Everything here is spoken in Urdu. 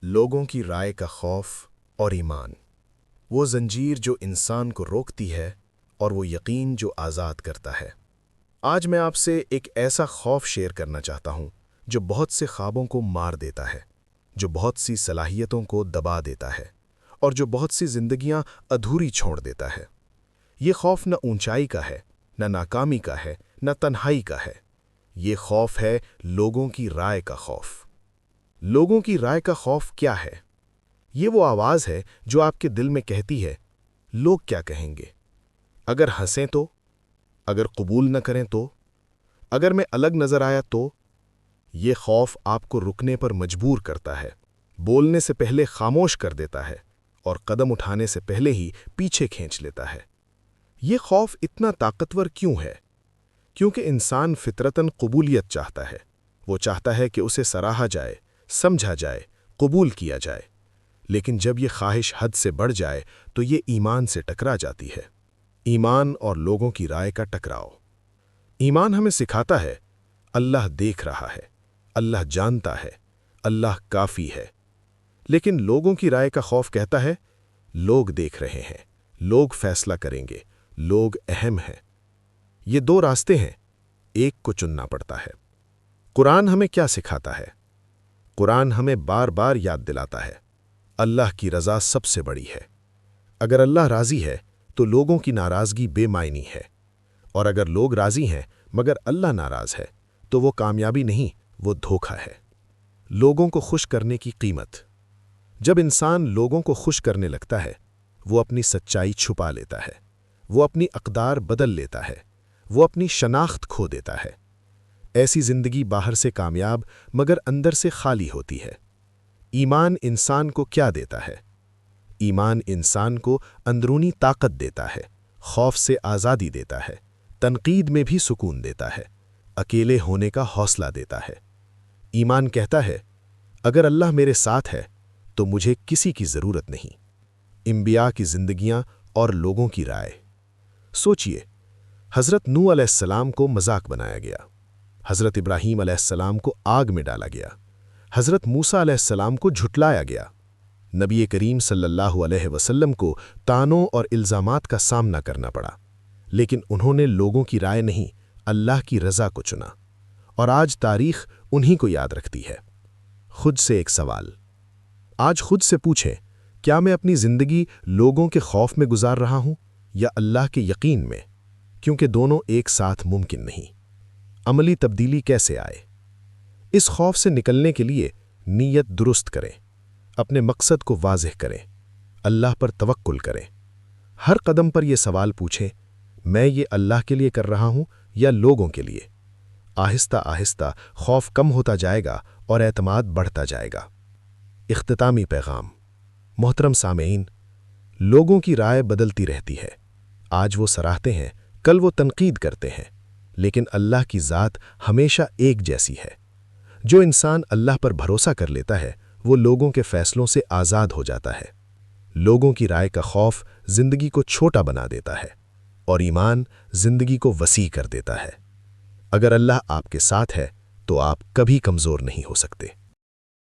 لوگوں کی رائے کا خوف اور ایمان، وہ زنجیر جو انسان کو روکتی ہے اور وہ یقین جو آزاد کرتا ہے۔ آج میں آپ سے ایک ایسا خوف شیئر کرنا چاہتا ہوں جو بہت سے خوابوں کو مار دیتا ہے، جو بہت سی صلاحیتوں کو دبا دیتا ہے اور جو بہت سی زندگیاں ادھوری چھوڑ دیتا ہے۔ یہ خوف نہ اونچائی کا ہے، نہ ناکامی کا ہے، نہ تنہائی کا ہے۔ یہ خوف ہے لوگوں کی رائے کا خوف۔ لوگوں کی رائے کا خوف کیا ہے؟ یہ وہ آواز ہے جو آپ کے دل میں کہتی ہے، لوگ کیا کہیں گے؟ اگر ہنسیں تو؟ اگر قبول نہ کریں تو؟ اگر میں الگ نظر آیا تو؟ یہ خوف آپ کو رکنے پر مجبور کرتا ہے، بولنے سے پہلے خاموش کر دیتا ہے اور قدم اٹھانے سے پہلے ہی پیچھے کھینچ لیتا ہے۔ یہ خوف اتنا طاقتور کیوں ہے؟ کیونکہ انسان فطرتاً قبولیت چاہتا ہے۔ وہ چاہتا ہے کہ اسے سراہا جائے، سمجھا جائے، قبول کیا جائے۔ لیکن جب یہ خواہش حد سے بڑھ جائے تو یہ ایمان سے ٹکرا جاتی ہے۔ ایمان اور لوگوں کی رائے کا ٹکراؤ۔ ایمان ہمیں سکھاتا ہے، اللہ دیکھ رہا ہے، اللہ جانتا ہے، اللہ کافی ہے۔ لیکن لوگوں کی رائے کا خوف کہتا ہے، لوگ دیکھ رہے ہیں، لوگ فیصلہ کریں گے، لوگ اہم ہیں۔ یہ دو راستے ہیں، ایک کو چننا پڑتا ہے۔ قرآن ہمیں کیا سکھاتا ہے؟ قرآن ہمیں بار بار یاد دلاتا ہے، اللہ کی رضا سب سے بڑی ہے۔ اگر اللہ راضی ہے تو لوگوں کی ناراضگی بے معنی ہے، اور اگر لوگ راضی ہیں مگر اللہ ناراض ہے تو وہ کامیابی نہیں، وہ دھوکہ ہے۔ لوگوں کو خوش کرنے کی قیمت۔ جب انسان لوگوں کو خوش کرنے لگتا ہے، وہ اپنی سچائی چھپا لیتا ہے، وہ اپنی اقدار بدل لیتا ہے، وہ اپنی شناخت کھو دیتا ہے۔ ایسی زندگی باہر سے کامیاب مگر اندر سے خالی ہوتی ہے۔ ایمان انسان کو کیا دیتا ہے؟ ایمان انسان کو اندرونی طاقت دیتا ہے، خوف سے آزادی دیتا ہے، تنقید میں بھی سکون دیتا ہے، اکیلے ہونے کا حوصلہ دیتا ہے۔ ایمان کہتا ہے، اگر اللہ میرے ساتھ ہے تو مجھے کسی کی ضرورت نہیں۔ انبیاء کی زندگیاں اور لوگوں کی رائے۔ سوچئے، حضرت نوح علیہ السلام کو مذاق بنایا گیا، حضرت ابراہیم علیہ السلام کو آگ میں ڈالا گیا، حضرت موسیٰ علیہ السلام کو جھٹلایا گیا، نبی کریم صلی اللہ علیہ وسلم کو طعنوں اور الزامات کا سامنا کرنا پڑا، لیکن انہوں نے لوگوں کی رائے نہیں، اللہ کی رضا کو چنا، اور آج تاریخ انہی کو یاد رکھتی ہے۔ خود سے ایک سوال آج خود سے پوچھیں، کیا میں اپنی زندگی لوگوں کے خوف میں گزار رہا ہوں یا اللہ کے یقین میں؟ کیونکہ دونوں ایک ساتھ ممکن نہیں۔ عملی تبدیلی کیسے آئے؟ اس خوف سے نکلنے کے لیے نیت درست کریں، اپنے مقصد کو واضح کریں، اللہ پر توکل کریں۔ ہر قدم پر یہ سوال پوچھیں، میں یہ اللہ کے لیے کر رہا ہوں یا لوگوں کے لیے؟ آہستہ آہستہ خوف کم ہوتا جائے گا اور اعتماد بڑھتا جائے گا۔ اختتامی پیغام۔ محترم سامعین، لوگوں کی رائے بدلتی رہتی ہے۔ آج وہ سراہتے ہیں، کل وہ تنقید کرتے ہیں، لیکن اللہ کی ذات ہمیشہ ایک جیسی ہے۔ جو انسان اللہ پر بھروسہ کر لیتا ہے، وہ لوگوں کے فیصلوں سے آزاد ہو جاتا ہے۔ لوگوں کی رائے کا خوف زندگی کو چھوٹا بنا دیتا ہے، اور ایمان زندگی کو وسیع کر دیتا ہے۔ اگر اللہ آپ کے ساتھ ہے تو آپ کبھی کمزور نہیں ہو سکتے۔